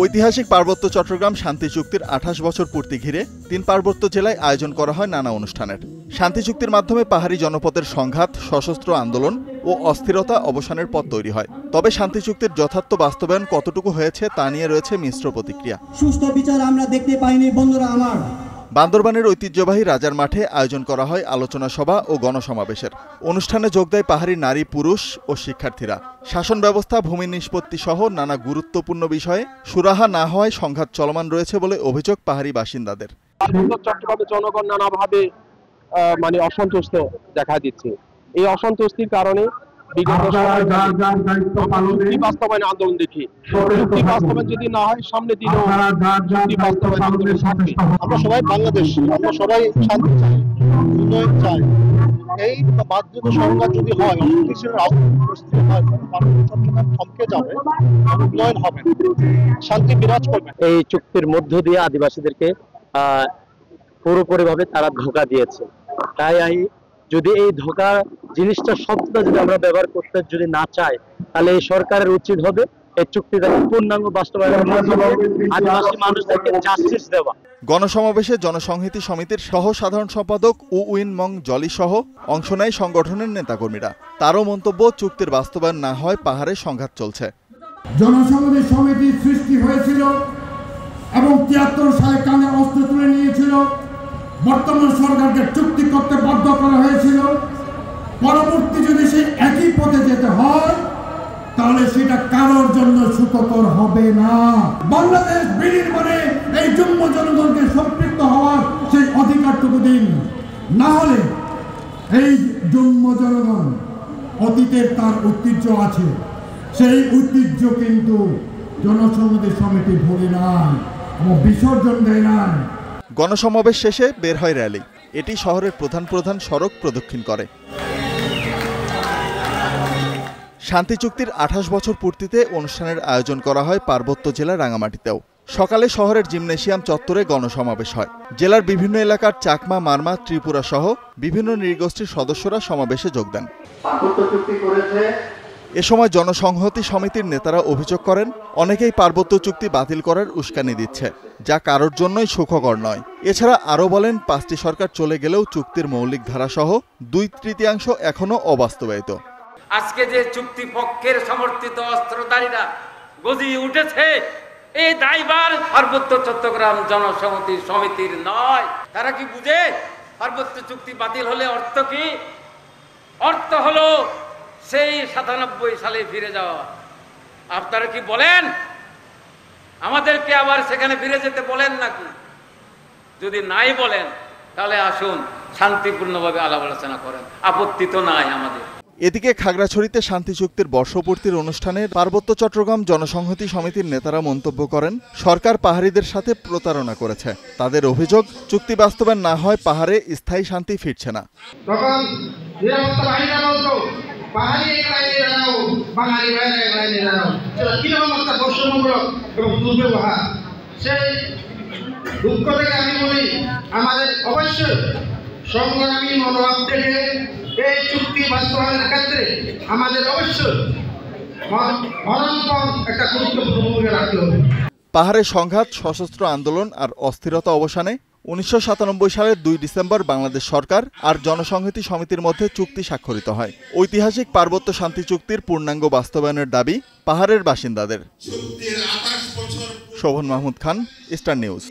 ঐতিহাসিক পার্বত্য চট্টগ্রাম শান্তি চুক্তির ২৮ বছর পূর্তি ঘিরে ৩ পার্বত্য জেলায় আয়োজন করা হয় নানা অনুষ্ঠানের। শান্তি চুক্তির মাধ্যমে পাহাড়ি জনপদের সংঘাত, সশস্ত্র আন্দোলন ও অস্থিরতা অবসানের পথ তৈরি হয়। তবে শান্তি চুক্তির যথার্থ বাস্তবায়ন কতটুকু হয়েছে তা নিয়ে রয়েছে মিশ্র প্রতিক্রিয়া। সুস্থ বিচার আমরা দেখতে পাইনি বন্ধুরা আমার। বান্দরবানের ঐতিহ্যবাহী রাজার মাঠে আয়োজন করা হয় আলোচনা সভা ও গণসমাবেশের। অনুষ্ঠানে যোগ দেয় পাহাড়ি নারী, পুরুষ ও শিক্ষার্থীরা। শাসন ব্যবস্থা, ভূমি নিষ্পত্তি সহ নানা গুরুত্বপূর্ণ বিষয়ে সুরাহা না হওয়ায় সংঘাত চলমান রয়েছে বলে অভিযোগ পাহাড়ি বাসিন্দাদের। চট্টগ্রামের জনগণ নানাভাবে অসন্তুষ্ট দেখা দিচ্ছে। এই অসন্তুষ্টির কারণে বাস্তবায়ন আন্দোলন দেখি, চুক্তি বাস্তবায়ন যদি না হয় সামনে দিনেও চুক্তি বাস্তবায়ন আন্দোলন থাকবে। আমরা সবাই বাংলাদেশ, আমরা সবাই শান্তি চাই, উন্নয়ন চাই। এই বাধ্যত সংঘাত যদি হয়, পরিস্থিতি হয়, চট্টগ্রাম থমকে যাবে, উন্নয়ন হবে, শান্তি বিরাজ করবে। এই চুক্তির মধ্য দিয়ে আদিবাসীদেরকে পুরোপুরিভাবে তারা ধোঁকা দিয়েছে। তাই যদি এই ধোঁকা জিনিসটা শব্দটা যদি আমরা ব্যবহার করতে যদি না চাই, তাহলে এই সরকারের উচিত হবে এই চুক্তিটা পূর্ণাঙ্গ বাস্তবায়নের মাধ্যমে আদিবাসী মানুষদেরকে জাস্টিস দেওয়া। গণসমাবেশে জনসংহতি সমিতির সহ সাধারণ সম্পাদক উইন মং জলি সহ অংশ নেয় সংগঠনের নেতাকর্মীরা। তারও মন্তব্য, চুক্তির বাস্তবায়ন না হয় পাহাড়ে সংঘাত চলছে। জনসংহতি সমিতি সৃষ্টি হয়েছিল এবং ৭৩ সালে কাঁধে অস্ত্র তুলে নিয়েছিল। বর্তমান সরকারকে চুক্তি করতে বাধ্য করা হয়েছিল। পরবর্তী যদি সেই একই পথে যেতে হয়, তাহলে সেটা কারোর জন্য সুখকর হবে না। বাংলাদেশ বিনির্মাণে এই জম্মু জনগণকে সম্পৃক্ত হওয়ার সেই অধিকারটুকু দিন, না হলে এই জম্মু জনগণ অতীতের তার ঐতিহ্য আছে, সেই ঐতিহ্য কিন্তু জনসংহতি সমিতি ভুলে নাই এবং বিসর্জন দেয় নাই। গণসমাবেশ শেষে বের হয় র্যালি। এটি শহরের প্রধান সড়ক প্রদক্ষিণ করে। শান্তি চুক্তির ২৮ বছর পূর্তিতে অনুষ্ঠানের আয়োজন করা হয় পার্বত্য জেলার রাঙামাটিতেও। সকালে শহরের জিমনেশিয়াম চত্বরে গণসমাবেশ হয়। জেলার বিভিন্ন এলাকার চাকমা, মারমা, ত্রিপুরা সহ বিভিন্ন নৃগোষ্ঠীর সদস্যরা সমাবেশে যোগ দেন। এ সময় জনসংহতি সমিতির নেতারা অভিযোগ করেন, অনেকেই পার্বত্য চুক্তি বাতিল করার উস্কানি দিচ্ছে, যা কারোর জন্যই সুখকর নয়। এছাড়া আরও বলেন, ৫টি সরকার চলে গেলেও চুক্তির মৌলিক ধারাসহ ২/৩ এখনও অবাস্তবায়িত। আজকে যে চুক্তি পক্ষের সমর্থিত অস্ত্রধারীরা গজিয়ে উঠেছে, এই দায়ভার পার্বত্য চট্টগ্রাম জনসংহতি সমিতির নয়। তারা কি বুঝে পার্বত্য চুক্তি বাতিল হলে অর্থ কি? অর্থ হলো সেই ৯৭ সালে ফিরে যাওয়া। আপনারা কি বলেন আমাদেরকে আবার সেখানে ফিরে যেতে বলেন নাকি? যদি নাই বলেন, তাহলে আসুন শান্তিপূর্ণভাবে আলাপ আলোচনা করেন, আপত্তি তো নাই আমাদের। এদিকে খাগড়াছড়িতে শান্তি চুক্তির বর্ষপূর্তির অনুষ্ঠানে পার্বত্য চট্টগ্রাম জনসংহতি সমিতির নেতারা মন্তব্য করেন, সরকার পাহাড়িদের সাথে প্রতারণা করেছে। তাদের অভিযোগ, চুক্তি বাস্তবায়ন না হয় পাহাড়ে স্থায়ী শান্তি ফিরছে না। তখন নিরাপত্তা বাহিনীরা বলতো, পাহাড়ি এক লাইনে দাঁড়াও, বাঙালি ভাইরা এক লাইনে দাঁড়াও। সেটা কিরকম একটা বৈষম্যমূলক এবং দুর্ব্যবহার। সেই দুঃখ থেকে আমি বলি, আমাদের অবশ্যই সংগ্রামী মনোভাব থেকে এই চুক্তি বাস্তবায়নের ক্ষেত্রে আমাদের অবশ্যই মরণপণ একটা গুরুত্বপূর্ণ ভূমিকা রাখতে হবে। পাহাড়ের সংঘাত, সশস্ত্র আন্দোলন আর অস্থিরতা অবসানে ১৯৯৭ সালের ২ ডিসেম্বর বাংলাদেশ সরকার আর জনসংহতি সমিতির মধ্যে চুক্তি স্বাক্ষরিত হয়। ঐতিহাসিক পার্বত্য শান্তি চুক্তির পূর্ণাঙ্গ বাস্তবায়নের দাবি পাহাড়ের বাসিন্দাদের। শোভন মাহমুদ খান, স্টার নিউজ।